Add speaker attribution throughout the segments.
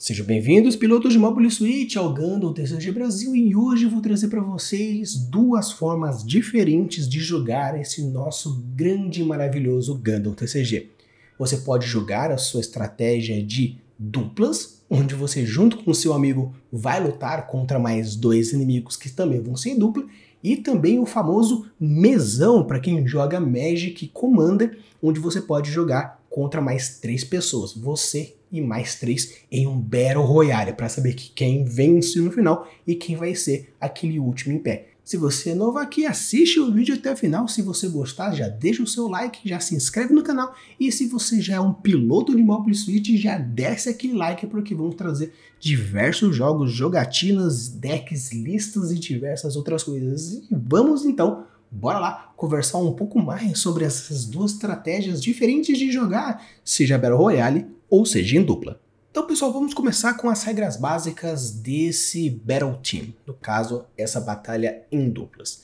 Speaker 1: Sejam bem-vindos, pilotos de Mobile Suit, ao Gundam TCG Brasil, e hoje eu vou trazer para vocês duas formas diferentes de jogar esse nosso grande e maravilhoso Gundam TCG. Você pode jogar a sua estratégia de duplas, onde você junto com o seu amigo vai lutar contra mais dois inimigos que também vão ser em dupla, e também o famoso mesão para quem joga Magic Commander, onde você pode jogar contra mais 3 pessoas, você e mais 3 em um Battle Royale, para saber quem vence no final e quem vai ser aquele último em pé. Se você é novo aqui, assiste o vídeo até o final. Se você gostar, já deixa o seu like, já se inscreve no canal. E se você já é um piloto de Mobile Suit, já desce aquele like, porque vamos trazer diversos jogos, jogatinas, decks, listas e diversas outras coisas. E vamos então, bora lá conversar um pouco mais sobre essas duas estratégias diferentes de jogar, seja Battle Royale ou seja em dupla. Então, pessoal, vamos começar com as regras básicas desse Battle Team, no caso, essa batalha em duplas.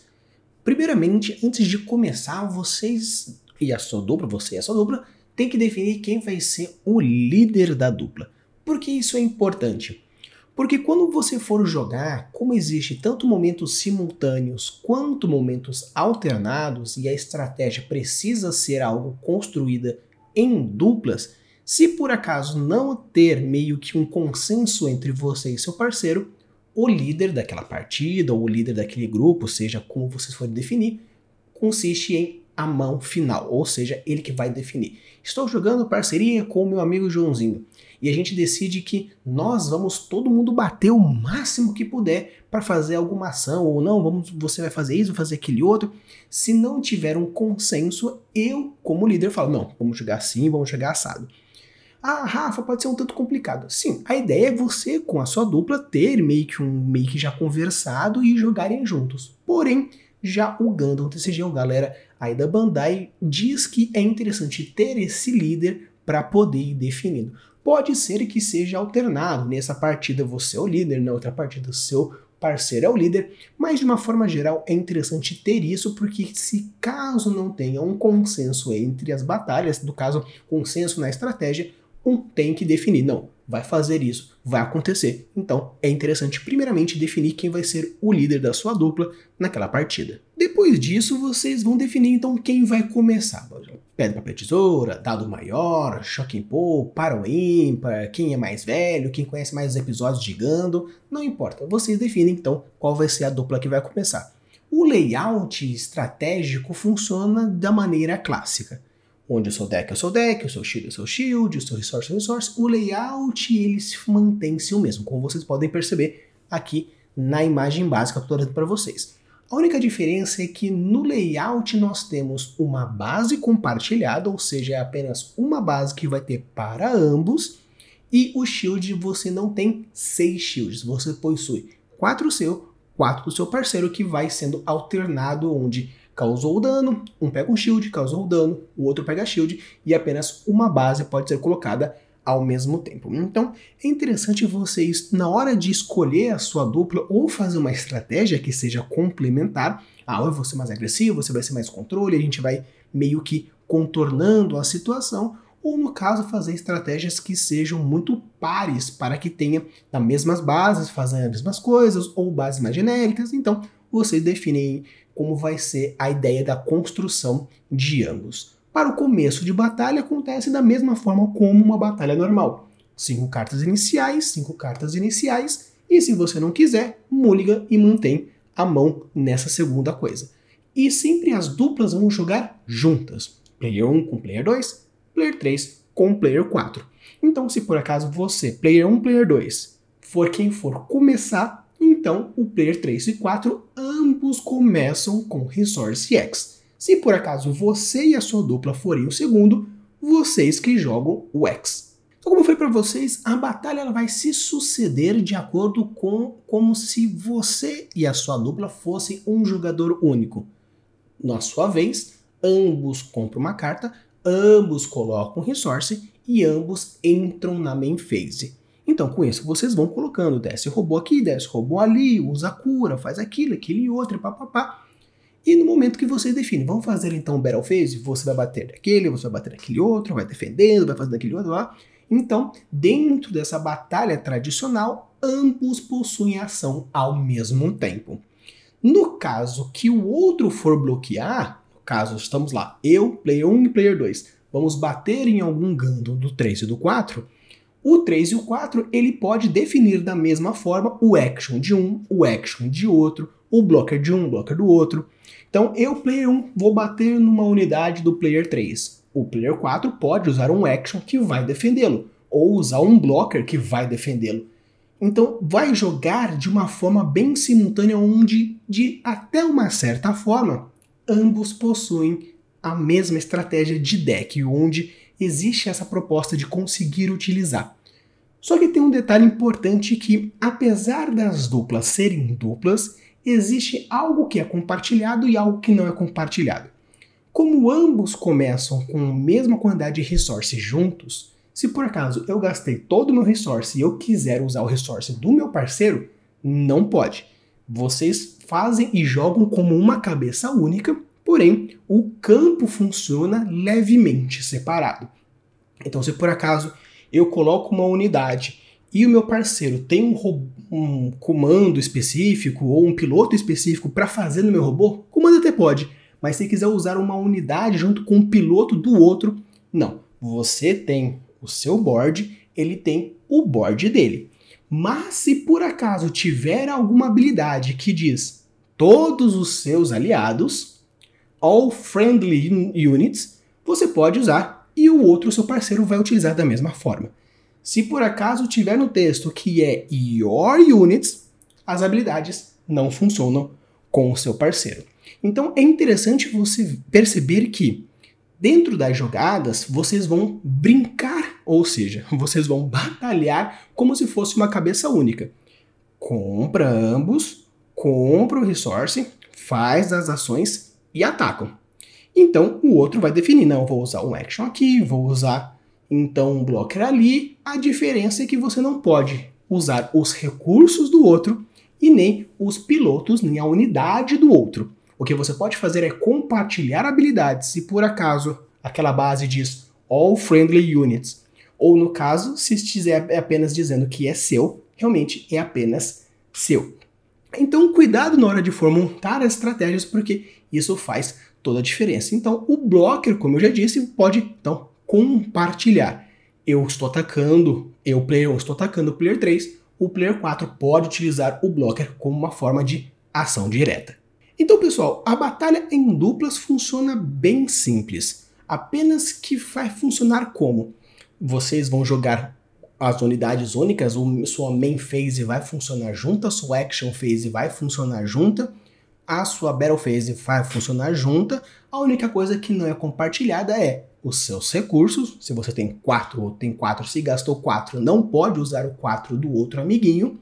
Speaker 1: Primeiramente, antes de começar, você e a sua dupla, tem que definir quem vai ser o líder da dupla. Por que isso é importante? Porque quando você for jogar, como existe tanto momentos simultâneos quanto momentos alternados e a estratégia precisa ser algo construída em duplas, se por acaso não ter meio que um consenso entre você e seu parceiro, o líder daquela partida ou o líder daquele grupo, seja como vocês forem definir, consiste em a mão final, ou seja, ele que vai definir. Estou jogando parceria com o meu amigo Joãozinho e a gente decide que nós vamos todo mundo bater o máximo que puder para fazer alguma ação ou não, você vai fazer isso, vai fazer aquele outro. Se não tiver um consenso, eu como líder falo, não, vamos jogar assim, vamos jogar assado. Ah, Rafa, pode ser um tanto complicado. Sim, a ideia é você com a sua dupla ter meio que já conversado e jogarem juntos. Porém, já o Gundam TCG, o galera aí da Bandai, diz que é interessante ter esse líder para poder ir definindo. Pode ser que seja alternado, nessa partida você é o líder, na outra partida o seu parceiro é o líder, mas de uma forma geral é interessante ter isso, porque se caso não tenha um consenso entre as batalhas, no caso, consenso na estratégia, um tem que definir, não, vai fazer isso, vai acontecer. Então é interessante primeiramente definir quem vai ser o líder da sua dupla naquela partida. Depois disso vocês vão definir então quem vai começar. Pedra, papel, tesoura, dado maior, choque em pô, para o ímpar, quem é mais velho, quem conhece mais os episódios de Gundam, não importa. Vocês definem então qual vai ser a dupla que vai começar. O layout estratégico funciona da maneira clássica, onde o seu deck é o seu deck, o seu shield é o seu shield, o seu resource é o resource, o layout ele se mantém-se o mesmo, como vocês podem perceber aqui na imagem básica que eu estou dando para vocês. A única diferença é que no layout nós temos uma base compartilhada, ou seja, é apenas uma base que vai ter para ambos, e o shield você não tem 6 shields, você possui 4 seu, 4 do seu parceiro, que vai sendo alternado, onde causou o dano, um pega um shield, causou o dano, o outro pega shield, e apenas uma base pode ser colocada ao mesmo tempo. Então é interessante vocês, na hora de escolher a sua dupla ou fazer uma estratégia que seja complementar, eu vou ser mais agressivo, você vai ser mais controle, a gente vai meio que contornando a situação, ou no caso fazer estratégias que sejam muito pares, para que tenha as mesmas bases, fazendo as mesmas coisas, ou bases mais genéricas. Então vocês definem como vai ser a ideia da construção de ambos. Para o começo de batalha acontece da mesma forma como uma batalha normal. 5 cartas iniciais, 5 cartas iniciais, e se você não quiser, mulligan e mantém a mão nessa segunda coisa. E sempre as duplas vão jogar juntas. Player 1 com Player 2, Player 3 com Player 4. Então se por acaso você, Player 1, Player 2, for quem for começar, então o Player 3 e 4 ambos começam com Resource X. Se por acaso você e a sua dupla forem o segundo, vocês que jogam o X. Então, como foi para vocês, a batalha ela vai se suceder de acordo com como se você e a sua dupla fossem um jogador único. Na sua vez, ambos compram uma carta, ambos colocam Resource e ambos entram na main phase. Então, com isso, vocês vão colocando, desce robô aqui, desce robô ali, usa cura, faz aquilo, aquele outro, papapá. E no momento que você define, vamos fazer então o Battle Phase, você vai bater daquele, você vai bater daquele outro, vai defendendo, vai fazendo aquele outro lá. Então, dentro dessa batalha tradicional, ambos possuem ação ao mesmo tempo. No caso que o outro for bloquear, no caso, estamos lá, eu, player 1 e player 2, vamos bater em algum Gundam do 3 e do 4, o 3 e o 4, ele pode definir da mesma forma o action de um, o action de outro, o blocker de um, o blocker do outro. Então, eu, player 1, vou bater numa unidade do player 3. O player 4 pode usar um action que vai defendê-lo, ou usar um blocker que vai defendê-lo. Então, vai jogar de uma forma bem simultânea, onde, de até uma certa forma, ambos possuem a mesma estratégia de deck, onde existe essa proposta de conseguir utilizar. Só que tem um detalhe importante que, apesar das duplas serem duplas, existe algo que é compartilhado e algo que não é compartilhado. Como ambos começam com a mesma quantidade de resource juntos, se por acaso eu gastei todo o meu resource e eu quiser usar o resource do meu parceiro, não pode. Vocês fazem e jogam como uma cabeça única, porém o campo funciona levemente separado. Então, se por acaso eu coloco uma unidade e o meu parceiro tem um comando específico ou um piloto específico para fazer no meu robô, comando até pode, mas se quiser usar uma unidade junto com o piloto do outro, não. Você tem o seu board, ele tem o board dele. Mas se por acaso tiver alguma habilidade que diz todos os seus aliados, all friendly units, você pode usar e o outro, seu parceiro, vai utilizar da mesma forma. Se por acaso tiver no texto que é your units, as habilidades não funcionam com o seu parceiro. Então é interessante você perceber que dentro das jogadas vocês vão brincar, ou seja, vocês vão batalhar como se fosse uma cabeça única. Compra ambos, compra o resource, faz as ações e atacam. Então o outro vai definir, não, vou usar um action aqui, vou usar então um blocker ali. A diferença é que você não pode usar os recursos do outro e nem os pilotos, nem a unidade do outro. O que você pode fazer é compartilhar habilidades, se por acaso aquela base diz all friendly units, ou no caso, se estiver apenas dizendo que é seu, realmente é apenas seu. Então cuidado na hora de for montar as estratégias, porque isso faz toda a diferença. Então o blocker, como eu já disse, pode então compartilhar. Eu estou atacando, player 1, estou atacando o player 3, o player 4 pode utilizar o blocker como uma forma de ação direta. Então, pessoal, a batalha em duplas funciona bem simples. Apenas que vai funcionar como? Vocês vão jogar as unidades únicas, sua main phase vai funcionar junta, sua action phase vai funcionar junta, a sua battle phase vai funcionar junta. A única coisa que não é compartilhada é os seus recursos. Se você tem 4 ou tem 4, se gastou 4, não pode usar o 4 do outro amiguinho.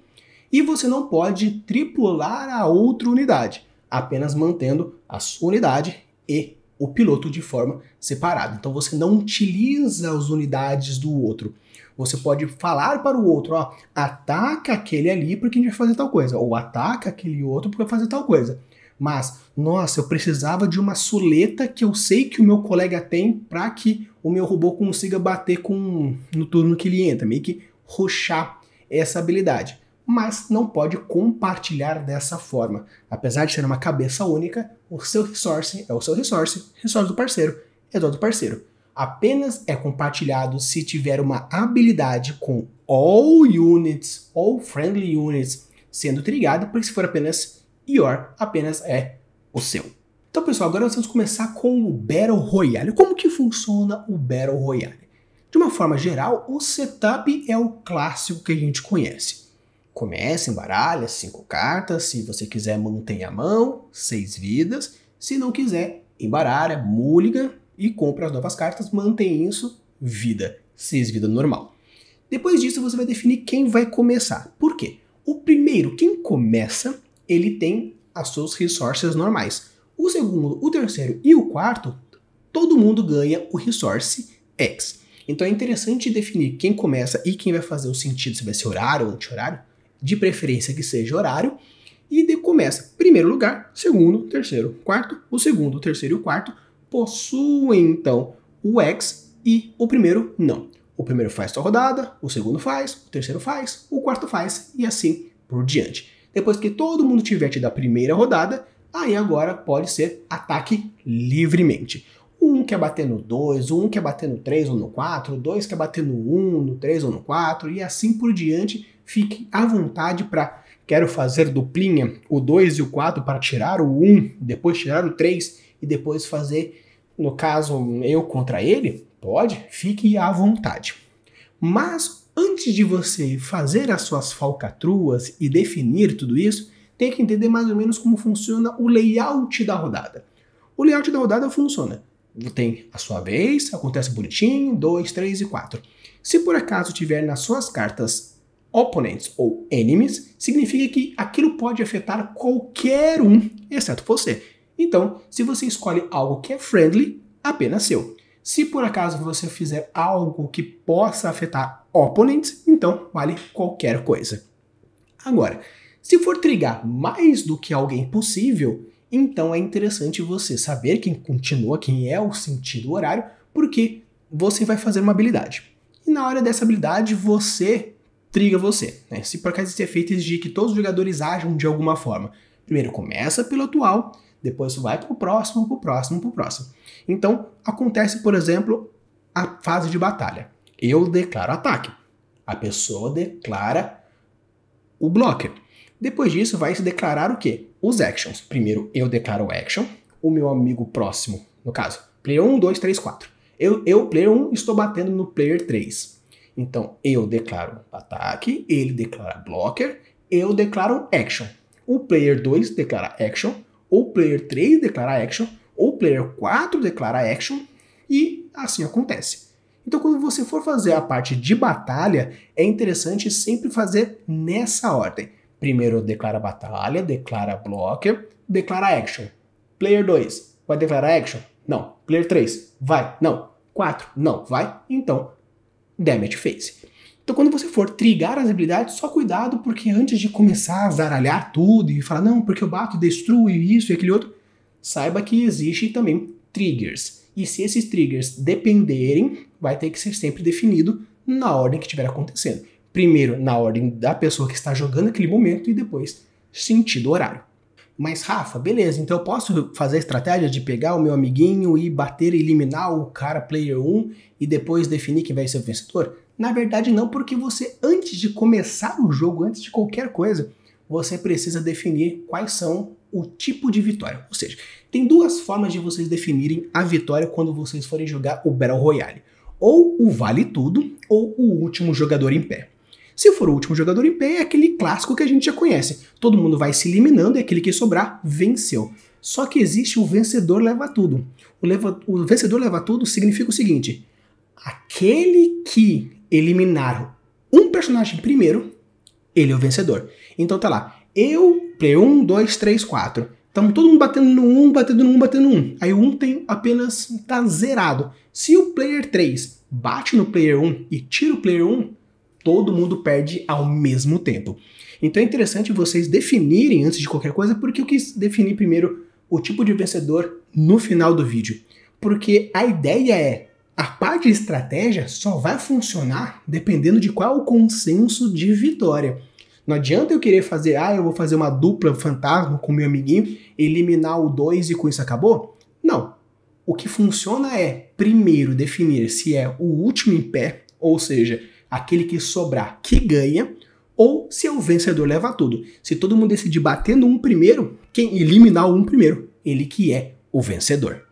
Speaker 1: E você não pode tripular a outra unidade, apenas mantendo a sua unidade e o piloto de forma separada. Então você não utiliza as unidades do outro. Você pode falar para o outro, ó, ataca aquele ali porque a gente vai fazer tal coisa, ou ataca aquele outro porque vai fazer tal coisa. Mas, nossa, eu precisava de uma suleta que eu sei que o meu colega tem para que o meu robô consiga bater no turno que ele entra, meio que rushar essa habilidade. Mas não pode compartilhar dessa forma. Apesar de ser uma cabeça única, o seu resource é o seu resource do parceiro é do parceiro. Apenas é compartilhado se tiver uma habilidade com all units, all friendly units sendo trigada, porque se for apenas your, apenas é o seu. Então, pessoal, agora nós vamos começar com o Battle Royale. Como que funciona o Battle Royale? De uma forma geral, o setup é o clássico que a gente conhece. Começa, embaralha 5 cartas, se você quiser mantém a mão, 6 vidas, se não quiser, embaralha, mulligan e compra as novas cartas, mantém isso, vida, 6 vidas normal. Depois disso você vai definir quem vai começar. Por quê? O primeiro, quem começa, ele tem as suas resources normais. O segundo, o terceiro e o quarto, todo mundo ganha o resource X. Então é interessante definir quem começa e quem vai fazer o sentido, se vai ser horário ou anti-horário, de preferência que seja horário, e começa primeiro lugar, segundo, terceiro, quarto. O segundo, o terceiro e o quarto possuem então o X e o primeiro não. O primeiro faz sua rodada, o segundo faz, o terceiro faz, o quarto faz e assim por diante. Depois que todo mundo tiver tido a primeira rodada, aí agora pode ser ataque livremente. Um quer bater no 2, um quer bater no 3 ou no 4, dois quer bater no 1, no 3 ou no 4 e assim por diante. Fique à vontade para quero fazer duplinha, o 2 e o 4 para tirar o 1, depois tirar o 3 e depois fazer, no caso, eu contra ele. Pode, fique à vontade. Mas antes de você fazer as suas falcatruas e definir tudo isso, tem que entender mais ou menos como funciona o layout da rodada. O layout da rodada funciona. Tem a sua vez, acontece bonitinho, 2, 3 e 4. Se por acaso tiver nas suas cartas opponents ou enemies, significa que aquilo pode afetar qualquer um, exceto você. Então, se você escolhe algo que é friendly, apenas seu. Se por acaso você fizer algo que possa afetar opponents, então vale qualquer coisa. Agora, se for trigar mais do que alguém possível, então é interessante você saber quem é o sentido horário, porque você vai fazer uma habilidade. E na hora dessa habilidade, você triga você. Né? Se por acaso esse efeito exigir que todos os jogadores ajam de alguma forma. Primeiro começa pelo atual, depois vai pro próximo, pro próximo, pro próximo. Então, acontece, por exemplo, a fase de batalha. Eu declaro ataque. A pessoa declara o blocker. Depois disso, vai se declarar o quê? Os actions. Primeiro, eu declaro o action. O meu amigo próximo, no caso, player 1, 2, 3, 4. Eu player 1, estou batendo no player 3. Então, eu declaro ataque, ele declara blocker, eu declaro action. O player 2 declara action, o player 3 declara action, o player 4 declara action e assim acontece. Então, quando você for fazer a parte de batalha, é interessante sempre fazer nessa ordem. Primeiro declara batalha, declara blocker, declara action. Player 2 vai declarar action? Não. Player 3 vai? Não. 4 não vai? Então, damage phase. Então, quando você for trigar as habilidades, só cuidado, porque antes de começar a zaralhar tudo e falar, não, porque eu bato, destruo isso e aquele outro, saiba que existe também triggers. E se esses triggers dependerem, vai ter que ser sempre definido na ordem que estiver acontecendo. Primeiro, na ordem da pessoa que está jogando aquele momento e depois, sentido horário. Mas, Rafa, beleza, então eu posso fazer a estratégia de pegar o meu amiguinho e bater e eliminar o cara player 1 e depois definir quem vai ser o vencedor? Na verdade não, porque você, antes de começar o jogo, antes de qualquer coisa, você precisa definir quais são o tipo de vitória. Ou seja, tem duas formas de vocês definirem a vitória quando vocês forem jogar o Battle Royale. Ou o vale tudo, ou o último jogador em pé. Se for o último jogador em pé, é aquele clássico que a gente já conhece. Todo mundo vai se eliminando e aquele que sobrar, venceu. Só que existe o vencedor leva tudo. O vencedor leva tudo significa o seguinte: aquele que eliminar um personagem primeiro, ele é o vencedor. Então tá lá, eu, player 1, 2, 3, 4. Estamos todo mundo batendo no 1, batendo no 1, batendo no 1. Aí o 1 tem apenas, tá zerado. Se o player 3 bate no player 1 e tira o player 1, todo mundo perde ao mesmo tempo. Então é interessante vocês definirem antes de qualquer coisa, porque eu quis definir primeiro o tipo de vencedor no final do vídeo. Porque a ideia é, a parte de estratégia só vai funcionar dependendo de qual é o consenso de vitória. Não adianta eu querer fazer, eu vou fazer uma dupla fantasma com meu amiguinho, eliminar o 2 e com isso acabou? Não. O que funciona é, primeiro, definir se é o último em pé, ou seja, aquele que sobrar que ganha, ou se é o vencedor leva tudo. Se todo mundo decidir bater no 1 primeiro, quem eliminar o 1 primeiro, ele que é o vencedor.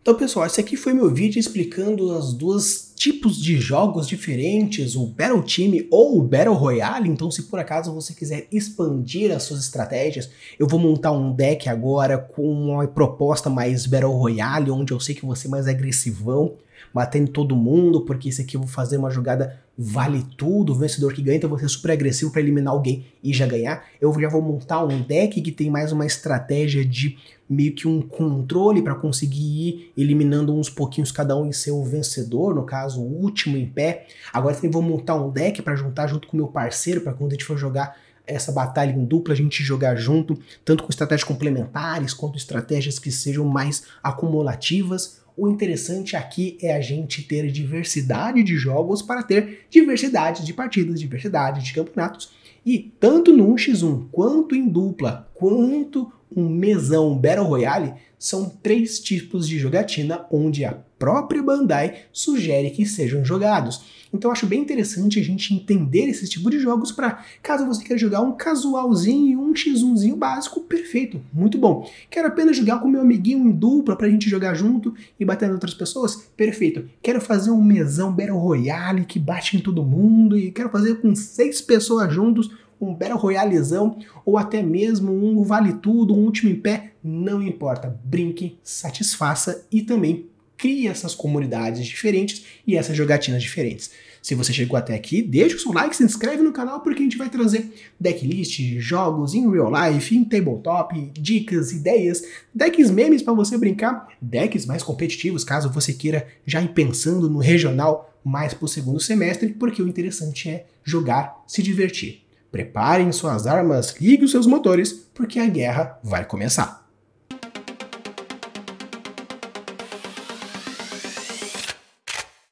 Speaker 1: Então, pessoal, esse aqui foi meu vídeo explicando os dois tipos de jogos diferentes, o Battle Team ou o Battle Royale. Então, se por acaso você quiser expandir as suas estratégias, eu vou montar um deck agora com uma proposta mais Battle Royale, onde eu sei que você é mais agressivão, batendo todo mundo, porque esse aqui eu vou fazer uma jogada vale tudo, o vencedor que ganha, então você é super agressivo para eliminar alguém e já ganhar. Eu já vou montar um deck que tem mais uma estratégia de meio que um controle para conseguir ir eliminando uns pouquinhos cada um e ser o vencedor, no caso o último em pé. Agora também vou montar um deck para juntar junto com o meu parceiro, para quando a gente for jogar essa batalha em dupla, a gente jogar junto, tanto com estratégias complementares quanto estratégias que sejam mais acumulativas. O interessante aqui é a gente ter diversidade de jogos para ter diversidade de partidas, diversidade de campeonatos. E tanto no 1x1, quanto em dupla, quanto um mesão Battle Royale, são 3 tipos de jogatina onde a própria Bandai sugere que sejam jogados. Então eu acho bem interessante a gente entender esse tipo de jogos para, caso você queira jogar um casualzinho, um x1zinho básico, perfeito, muito bom. Quero apenas jogar com meu amiguinho em dupla pra gente jogar junto e bater em outras pessoas? Perfeito. Quero fazer um mesão Battle Royale que bate em todo mundo e quero fazer com 6 pessoas juntos, um Battle Royalezão, ou até mesmo um Vale Tudo, um Último em Pé, não importa. Brinque, satisfaça e também crie essas comunidades diferentes e essas jogatinas diferentes. Se você chegou até aqui, deixa o seu like, se inscreve no canal porque a gente vai trazer decklist, jogos em real life, em tabletop, dicas, ideias, decks memes para você brincar, decks mais competitivos caso você queira já ir pensando no regional mais pro segundo semestre, porque o interessante é jogar, se divertir. Preparem suas armas, liguem os seus motores, porque a guerra vai começar.